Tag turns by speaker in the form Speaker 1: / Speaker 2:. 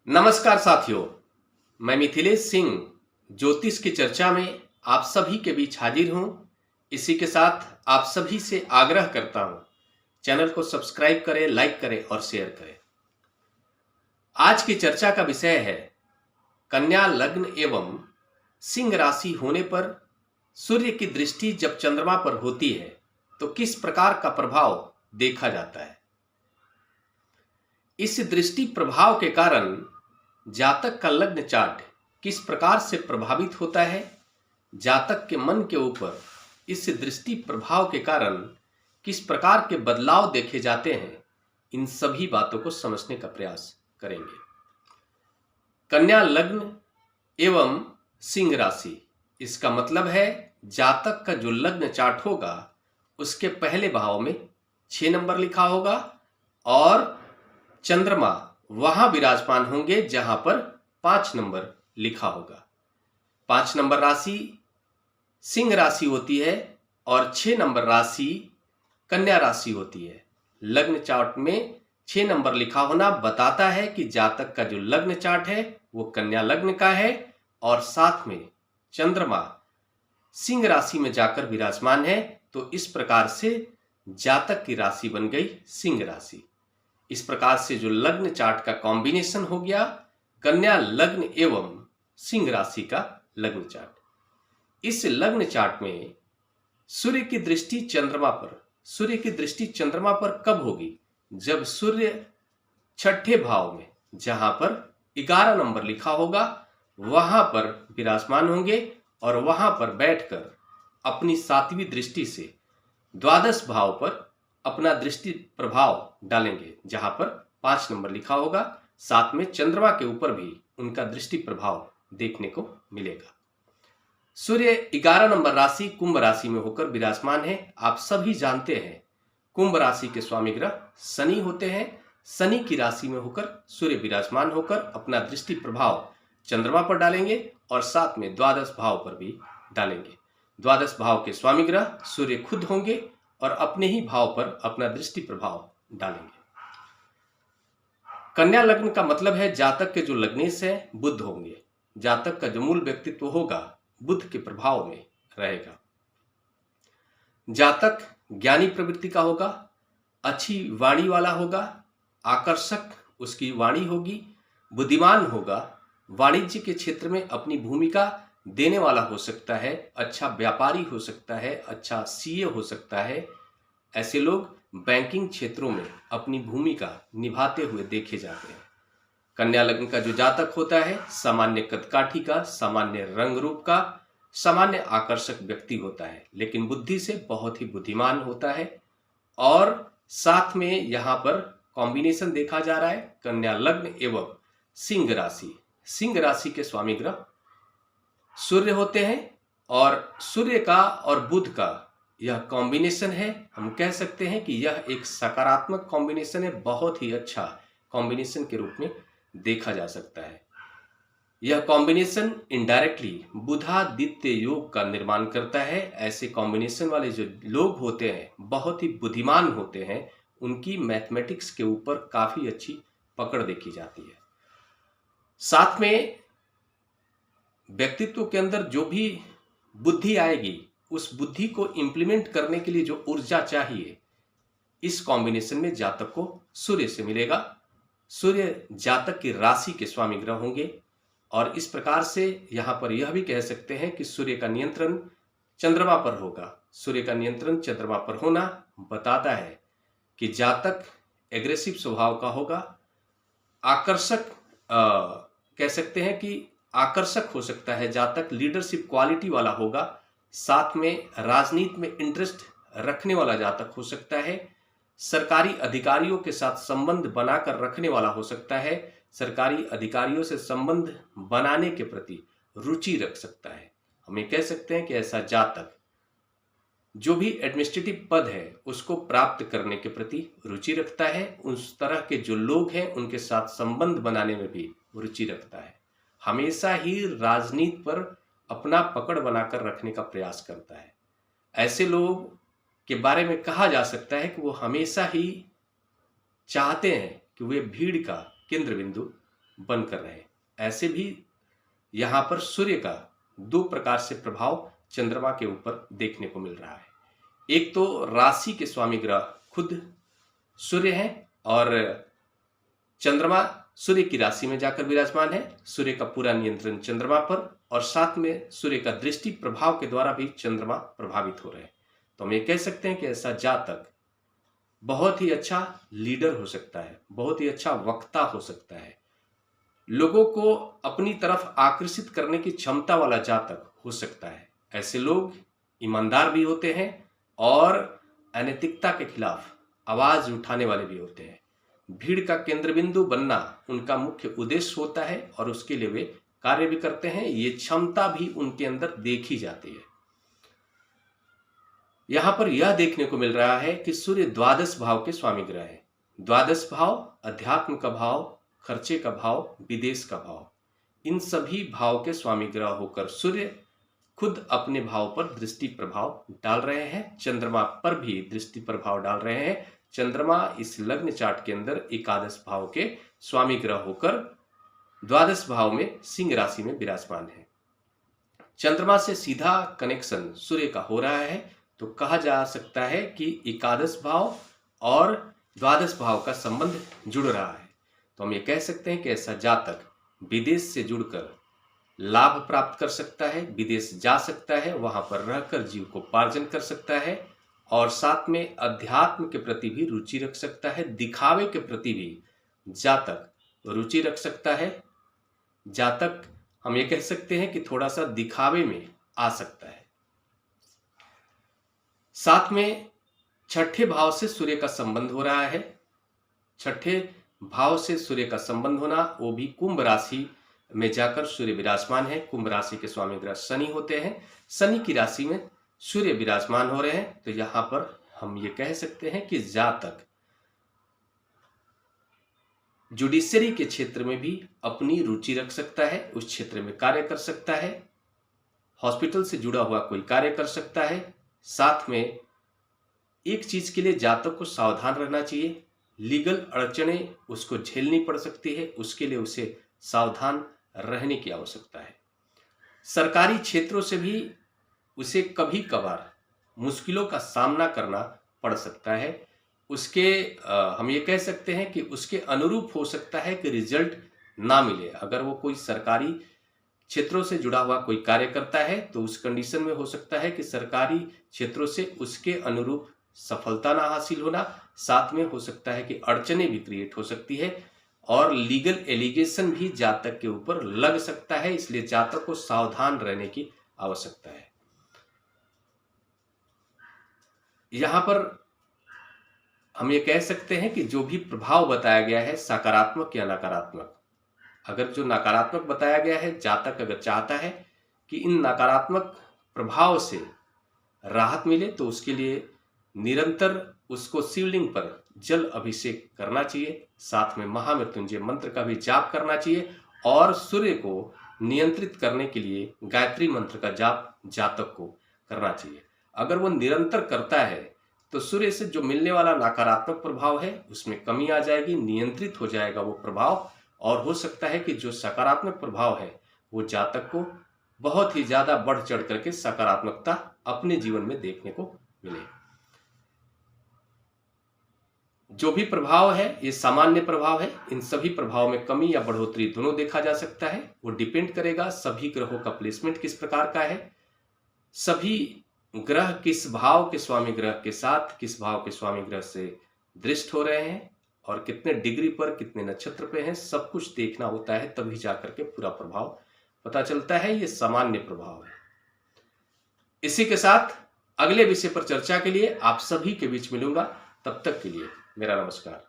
Speaker 1: नमस्कार साथियों, मैं मिथिलेश सिंह ज्योतिष की चर्चा में आप सभी के बीच हाजिर हूं। इसी के साथ आप सभी से आग्रह करता हूं, चैनल को सब्सक्राइब करें, लाइक करें और शेयर करें। आज की चर्चा का विषय है कन्या लग्न एवं सिंह राशि होने पर सूर्य की दृष्टि जब चंद्रमा पर होती है तो किस प्रकार का प्रभाव देखा जाता है। इस दृष्टि प्रभाव के कारण जातक का लग्न चार्ट किस प्रकार से प्रभावित होता है, जातक के मन के ऊपर इस दृष्टि प्रभाव के कारण किस प्रकार के बदलाव देखे जाते हैं, इन सभी बातों को समझने का प्रयास करेंगे। कन्या लग्न एवं सिंह राशि, इसका मतलब है जातक का जो लग्न चार्ट होगा उसके पहले भाव में 6 नंबर लिखा होगा और चंद्रमा वहां विराजमान होंगे जहां पर 5 नंबर लिखा होगा। 5 नंबर राशि सिंह राशि होती है और 6 नंबर राशि कन्या राशि होती है। लग्न चार्ट में 6 नंबर लिखा होना बताता है कि जातक का जो लग्न चार्ट है वो कन्या लग्न का है और साथ में चंद्रमा सिंह राशि में जाकर विराजमान है। तो इस प्रकार से जातक की राशि बन गई सिंह राशि। इस प्रकार से जो लग्न चार्ट का कॉम्बिनेशन हो गया कन्या लग्न एवं सिंह राशि का लग्न चार्ट। इस लग्न चार्ट में सूर्य की दृष्टि चंद्रमा पर कब होगी? जब सूर्य छठे भाव में जहां पर 11 नंबर लिखा होगा वहां पर विराजमान होंगे और वहां पर बैठकर अपनी 7वीं दृष्टि से द्वादश भाव पर अपना दृष्टि प्रभाव डालेंगे जहां पर 5 नंबर लिखा होगा। साथ में चंद्रमा के ऊपर भी उनका दृष्टि प्रभाव देखने को मिलेगा। सूर्य 11 नंबर राशि कुंभ राशि में होकर विराजमान है। आप सभी जानते हैं कुंभ राशि के स्वामी ग्रह शनि होते हैं। शनि की राशि में होकर सूर्य विराजमान होकर अपना दृष्टि प्रभाव चंद्रमा पर डालेंगे और साथ में द्वादश भाव पर भी डालेंगे। द्वादश भाव के स्वामी ग्रह सूर्य खुद होंगे और अपने ही भाव पर अपना दृष्टि प्रभाव डालेंगे। कन्या लग्न का मतलब है जातक के जो लग्नेश है बुध होंगे। जातक का जो मूल व्यक्तित्व होगा बुध के प्रभाव में रहेगा। जातक ज्ञानी प्रवृत्ति का होगा, अच्छी वाणी वाला होगा, आकर्षक उसकी वाणी होगी, बुद्धिमान होगा, वाणिज्य के क्षेत्र में अपनी भूमिका देने वाला हो सकता है, अच्छा व्यापारी हो सकता है, अच्छा सीए हो सकता है। ऐसे लोग बैंकिंग क्षेत्रों में अपनी भूमिका निभाते हुए देखे जाते हैं। कन्या लग्न का जो जातक होता है सामान्य कदकाठी का, सामान्य रंग रूप का, सामान्य आकर्षक व्यक्ति होता है, लेकिन बुद्धि से बहुत ही बुद्धिमान होता है। और साथ में यहां पर कॉम्बिनेशन देखा जा रहा है कन्या लग्न एवं सिंह राशि। सिंह राशि के स्वामी ग्रह सूर्य होते हैं और सूर्य का और बुध का यह कॉम्बिनेशन है। हम कह सकते हैं कि यह एक सकारात्मक कॉम्बिनेशन है, बहुत ही अच्छा कॉम्बिनेशन के रूप में देखा जा सकता है। यह कॉम्बिनेशन इनडायरेक्टली बुधादित्य योग का निर्माण करता है। ऐसे कॉम्बिनेशन वाले जो लोग होते हैं बहुत ही बुद्धिमान होते हैं, उनकी मैथमेटिक्स के ऊपर काफी अच्छी पकड़ देखी जाती है। साथ में व्यक्तित्व के अंदर जो भी बुद्धि आएगी उस बुद्धि को इंप्लीमेंट करने के लिए जो ऊर्जा चाहिए इस कॉम्बिनेशन में जातक को सूर्य से मिलेगा। सूर्य जातक की राशि के स्वामी ग्रह होंगे और इस प्रकार से यहां पर यह भी कह सकते हैं कि सूर्य का नियंत्रण चंद्रमा पर होगा। सूर्य का नियंत्रण चंद्रमा पर होना बताता है कि जातक एग्रेसिव स्वभाव का होगा, आकर्षक कह सकते हैं कि आकर्षक हो सकता है, जातक लीडरशिप क्वालिटी वाला होगा, साथ में राजनीति में इंटरेस्ट रखने वाला जातक हो सकता है, सरकारी अधिकारियों के साथ संबंध बनाकर रखने वाला हो सकता है, सरकारी अधिकारियों से संबंध बनाने के प्रति रुचि रख सकता है। हम ये कह सकते हैं कि ऐसा जातक जो भी एडमिनिस्ट्रेटिव पद है उसको प्राप्त करने के प्रति रुचि रखता है, उस तरह के जो लोग हैं उनके साथ संबंध बनाने में भी रुचि रखता है, हमेशा ही राजनीति पर अपना पकड़ बनाकर रखने का प्रयास करता है। ऐसे लोग के बारे में कहा जा सकता है कि वो हमेशा ही चाहते हैं कि वे भीड़ का केंद्र बिंदु बनकर रहे। ऐसे भी यहाँ पर सूर्य का दो प्रकार से प्रभाव चंद्रमा के ऊपर देखने को मिल रहा है। एक तो राशि के स्वामी ग्रह खुद सूर्य है और चंद्रमा सूर्य की राशि में जाकर विराजमान है। सूर्य का पूरा नियंत्रण चंद्रमा पर और साथ में सूर्य का दृष्टि प्रभाव के द्वारा भी चंद्रमा प्रभावित हो रहे हैं। तो हम ये कह सकते हैं कि ऐसा जातक बहुत ही अच्छा लीडर हो सकता है, बहुत ही अच्छा वक्ता हो सकता है, लोगों को अपनी तरफ आकर्षित करने की क्षमता वाला जातक हो सकता है। ऐसे लोग ईमानदार भी होते हैं और अनैतिकता के खिलाफ आवाज उठाने वाले भी होते हैं। भीड़ का केंद्र बिंदु बनना उनका मुख्य उद्देश्य होता है और उसके लिए वे कार्य भी करते हैं। ये क्षमता भी उनके अंदर देखी जाती है। यहां पर यह देखने को मिल रहा है कि सूर्य द्वादश भाव के स्वामी ग्रह है। द्वादश भाव अध्यात्म का भाव, खर्चे का भाव, विदेश का भाव, इन सभी भाव के स्वामी ग्रह होकर सूर्य खुद अपने भाव पर दृष्टि प्रभाव डाल रहे हैं। चंद्रमा पर भी दृष्टि प्रभाव डाल रहे हैं। चंद्रमा इस लग्न चार्ट के अंदर एकादश भाव के स्वामी ग्रह होकर द्वादश भाव में सिंह राशि में विराजमान है। चंद्रमा से सीधा कनेक्शन सूर्य का हो रहा है, तो कहा जा सकता है कि एकादश भाव और द्वादश भाव का संबंध जुड़ रहा है। तो हम ये कह सकते हैं कि ऐसा जातक विदेश से जुड़कर लाभ प्राप्त कर सकता है, विदेश जा सकता है, वहां पर रहकर जीव को पार्जन कर सकता है और साथ में अध्यात्म के प्रति भी रुचि रख सकता है। दिखावे के प्रति भी जातक रुचि रख सकता है। जातक हम ये कह सकते हैं कि थोड़ा सा दिखावे में आ सकता है। साथ में छठे भाव से सूर्य का संबंध हो रहा है। छठे भाव से सूर्य का संबंध होना, वो भी कुंभ राशि में जाकर सूर्य विराजमान है। कुंभ राशि के स्वामी ग्रह शनि होते हैं। शनि की राशि में सूर्य विराजमान हो रहे हैं। तो यहां पर हम ये कह सकते हैं कि जातक जुडिशरी के क्षेत्र में भी अपनी रुचि रख सकता है, उस क्षेत्र में कार्य कर सकता है, हॉस्पिटल से जुड़ा हुआ कोई कार्य कर सकता है। साथ में एक चीज के लिए जातक को सावधान रहना चाहिए, लीगल अड़चने उसको झेलनी पड़ सकती है, उसके लिए उसे सावधान रहने की आवश्यकता है। सरकारी क्षेत्रों से भी उसे कभी कभार मुश्किलों का सामना करना पड़ सकता है। उसके हम ये कह सकते हैं कि उसके अनुरूप हो सकता है कि रिजल्ट ना मिले। अगर वो कोई सरकारी क्षेत्रों से जुड़ा हुआ कोई कार्य करता है तो उस कंडीशन में हो सकता है कि सरकारी क्षेत्रों से उसके अनुरूप सफलता ना हासिल होना, साथ में हो सकता है कि अड़चने भी क्रिएट हो सकती है और लीगल एलिगेशन भी जातक के ऊपर लग सकता है। इसलिए जातक को सावधान रहने की आवश्यकता है। यहां पर हम ये कह सकते हैं कि जो भी प्रभाव बताया गया है सकारात्मक या नकारात्मक, अगर जो नकारात्मक बताया गया है, जातक अगर चाहता है कि इन नकारात्मक प्रभाव से राहत मिले तो उसके लिए निरंतर उसको शिवलिंग पर जल अभिषेक करना चाहिए, साथ में महामृत्युंजय मंत्र का भी जाप करना चाहिए और सूर्य को नियंत्रित करने के लिए गायत्री मंत्र का जाप जातक को करना चाहिए। अगर वो निरंतर करता है तो सूर्य से जो मिलने वाला नकारात्मक प्रभाव है उसमें कमी आ जाएगी, नियंत्रित हो जाएगा वो प्रभाव और हो सकता है कि जो सकारात्मक प्रभाव है वो जातक को बहुत ही ज्यादा बढ़ चढ़ करके सकारात्मकता अपने जीवन में देखने को मिले। जो भी प्रभाव है ये सामान्य प्रभाव है। इन सभी प्रभाव में कमी या बढ़ोतरी दोनों देखा जा सकता है। वो डिपेंड करेगा सभी ग्रहों का प्लेसमेंट किस प्रकार का है, सभी ग्रह किस भाव के स्वामी ग्रह के साथ किस भाव के स्वामी ग्रह से दृष्ट हो रहे हैं और कितने डिग्री पर कितने नक्षत्र पे हैं, सब कुछ देखना होता है, तभी जाकर के पूरा प्रभाव पता चलता है। ये सामान्य प्रभाव है। इसी के साथ अगले विषय पर चर्चा के लिए आप सभी के बीच मिलूंगा। तब तक के लिए मेरा नमस्कार।